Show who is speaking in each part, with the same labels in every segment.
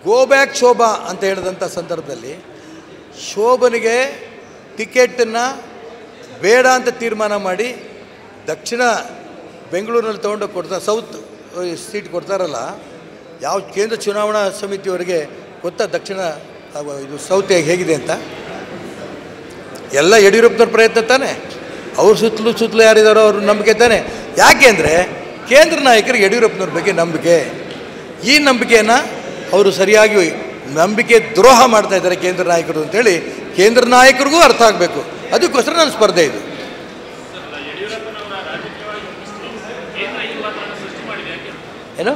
Speaker 1: Go back Shobha ಅಂತ ಹೇಳಿದಂಥ ಸಂದರ್ಭದಲ್ಲಿ ಶೋಭನಿಗೆ ಟಿಕೆಟನ್ನು ಬೇಡ ಅಂತ ತೀರ್ಮಾನ ಮಾಡಿ ದಕ್ಷಿಣ ಬೆಂಗಳೂರಿನಲ್ಲಿ ತೊಗೊಂಡೋಗಿ ಕೊಡ್ತಾರೆ, ಸೌತ್ ಸೀಟ್ ಕೊಡ್ತಾರಲ್ಲ, ಯಾವ ಕೇಂದ್ರ ಚುನಾವಣಾ ಸಮಿತಿಯವರಿಗೆ ಗೊತ್ತಾ ದಕ್ಷಿಣ ಇದು ಸೌತ್ ಹೇಗಿದೆ ಅಂತ? ಎಲ್ಲ ಯಡಿಯೂರಪ್ಪನವ್ರ ಪ್ರಯತ್ನ ತಾನೆ, ಅವ್ರ ಸುತ್ತಲೂ ಯಾರಿದ್ದಾರೋ ಅವ್ರ ನಂಬಿಕೆ ತಾನೆ. ಯಾಕೆ ಅಂದರೆ ಕೇಂದ್ರ ನಾಯಕರಿಗೆ ಯಡಿಯೂರಪ್ಪನವ್ರ ಬಗ್ಗೆ ನಂಬಿಕೆ. ಈ ನಂಬಿಕೆಯನ್ನು ಅವರು ಸರಿಯಾಗಿ ನಂಬಿಕೆ ದ್ರೋಹ ಮಾಡ್ತಾ ಇದ್ದಾರೆ ಕೇಂದ್ರ ನಾಯಕರು ಅಂತೇಳಿ ಕೇಂದ್ರ ನಾಯಕರಿಗೂ ಅರ್ಥ ಆಗಬೇಕು. ಅದಕ್ಕೋಸ್ಕರ ನನ್ನ ಸ್ಪರ್ಧೆ ಇದು. ಏನು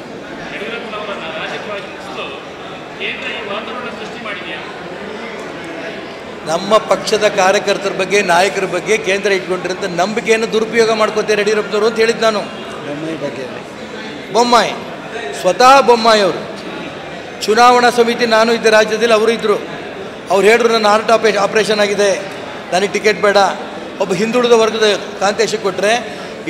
Speaker 1: ನಮ್ಮ ಪಕ್ಷದ ಕಾರ್ಯಕರ್ತರ ಬಗ್ಗೆ ನಾಯಕರ ಬಗ್ಗೆ ಕೇಂದ್ರ ಇಟ್ಕೊಂಡಿರೋಂಥ ನಂಬಿಕೆಯನ್ನು ದುರುಪಯೋಗ ಮಾಡ್ಕೋತಾರೆ ಯಡಿಯೂರಪ್ಪನವರು ಅಂತ ಹೇಳಿದ್ದು ನಾನು. ಬೊಮ್ಮಾಯಿ ಸ್ವತಃ ಬೊಮ್ಮಾಯಿ ಅವರು ಚುನಾವಣಾ ಸಮಿತಿ, ನಾನು ಇದ್ದೆ ರಾಜ್ಯದಲ್ಲಿ, ಅವರು ಇದ್ದರು. ಅವ್ರು ಹೇಳಿದ್ರು ನನ್ನ ಹಾರ್ಟ್ ಆಪರೇಷನ್ ಆಗಿದೆ, ನನಗೆ ಟಿಕೆಟ್ ಬೇಡ, ಒಬ್ಬ ಹಿಂದುಳಿದ ವರ್ಗದ ಕಾಂತೇಶಕ್ಕೆ ಕೊಟ್ಟರೆ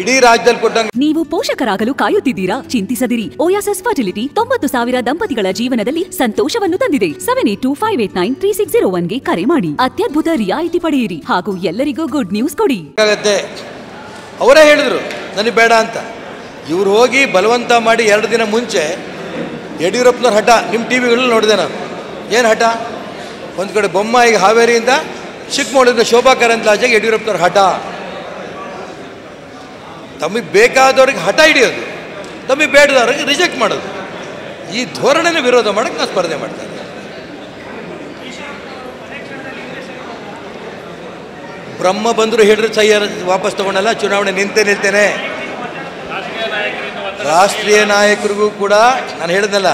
Speaker 1: ಇಡೀ ರಾಜ್ಯದಲ್ಲಿ ಕೊಟ್ಟಂಗೆ.
Speaker 2: ನೀವು ಪೋಷಕರಾಗಲು ಕಾಯುತ್ತಿದ್ದೀರಾ? ಚಿಂತಿಸದಿರಿ. ಓಯಾಸಸ್ ಫರ್ಟಿಲಿಟಿ 90,000 ದಂಪತಿಗಳ ಜೀವನದಲ್ಲಿ ಸಂತೋಷವನ್ನು ತಂದಿದೆ. 7825893601ಗೆ ಕರೆ ಮಾಡಿ ಅತ್ಯದ್ಭುತ ರಿಯಾಯಿತಿ ಪಡೆಯಿರಿ ಹಾಗೂ ಎಲ್ಲರಿಗೂ ಗುಡ್ ನ್ಯೂಸ್ ಕೊಡಿ.
Speaker 1: ಅವರೇ ಹೇಳಿದ್ರು ನನಗೆ ಬೇಡ ಅಂತ. ಇವ್ರು ಹೋಗಿ ಬಲವಂತ ಮಾಡಿ 2 ದಿನ ಮುಂಚೆ ಯಡಿಯೂರಪ್ಪನವ್ರ ಹಠ ನಿಮ್ಮ ಟಿ ವಿಗಳಲ್ಲಿ ನೋಡಿದೆ ನಾನು. ಏನು ಹಠ? ಒಂದು ಕಡೆ ಬೊಮ್ಮಾಯಿಗೆ ಹಾವೇರಿಯಿಂದ, ಚಿಕ್ಕಮಗಳೂರಿಂದ ಶೋಭಾ ಕರಂದ್ಲಾಜೆಗೆ ಯಡಿಯೂರಪ್ಪನವ್ರ ಹಠ. ತಮಗೆ ಬೇಕಾದವ್ರಿಗೆ ಹಠ ಹಿಡಿಯೋದು, ತಮಗೆ ಬೇಡದವ್ರಿಗೆ ರಿಜೆಕ್ಟ್ ಮಾಡೋದು. ಈ ಧೋರಣೆನ ವಿರೋಧ ಮಾಡೋಕ್ಕೆ ನಾನು ಸ್ಪರ್ಧೆ ಮಾಡ್ತೇನೆ. ಬ್ರಹ್ಮ ಬಂದರೂ ಹೇಳಿದ್ರು ಸಹಿ ವಾಪಸ್ ತೊಗೊಳಲ್ಲ, ಚುನಾವಣೆ ನಿಲ್ತೇನೆ. ರಾಷ್ಟ್ರೀಯ ನಾಯಕರಿಗೂ ಕೂಡ ನಾನು ಹೇಳಿದ್ನಲ್ಲ,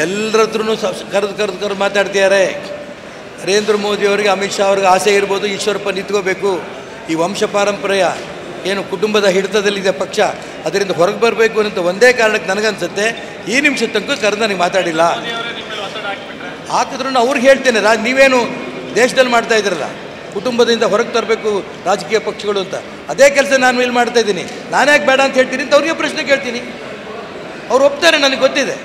Speaker 1: ಎಲ್ಲರ ಹತ್ರನೂ ಕರೆದು ಮಾತಾಡ್ತಿದ್ದಾರೆ. ನರೇಂದ್ರ ಮೋದಿ ಅವರಿಗೆ, ಅಮಿತ್ ಶಾ ಅವ್ರಿಗೆ ಆಸೆ ಇರ್ಬೋದು, ಈಶ್ವರಪ್ಪ ನಿಂತ್ಕೋಬೇಕು, ಈ ವಂಶ ಪಾರಂಪರ್ಯ ಏನು ಕುಟುಂಬದ ಹಿಡಿತದಲ್ಲಿದೆ ಪಕ್ಷ, ಅದರಿಂದ ಹೊರಗೆ ಬರಬೇಕು ಅಂತ ಒಂದೇ ಕಾರಣಕ್ಕೆ ನನಗನ್ಸುತ್ತೆ ಈ ನಿಮಿಷ ತನಕ ಕರೆದು ನನಗೆ ಮಾತಾಡಿಲ್ಲ. ಹಾಕಿದ್ರು ಅವ್ರಿಗೆ ಹೇಳ್ತೇನೆ, ನೀವೇನು ದೇಶದಲ್ಲಿ ಮಾಡ್ತಾ ಇದ್ದೀರಲ್ಲ, ಕುಟುಂಬದಿಂದ ಹೊರಗೆ ತರಬೇಕು ರಾಜಕೀಯ ಪಕ್ಷಗಳು ಅಂತ, ಅದೇ ಕೆಲಸ ನಾನು ಇಲ್ಲಿ ಮಾಡ್ತಾಯಿದ್ದೀನಿ. ನಾನ್ಯಾಕೆ ಬೇಡ ಅಂತ ಹೇಳ್ತೀನಿ ಅಂತ ಅವ್ರಿಗೆ ಪ್ರಶ್ನೆ ಕೇಳ್ತೀನಿ. ಅವ್ರು ಒಪ್ತಾರೆ, ನನಗೆ ಗೊತ್ತಿದೆ.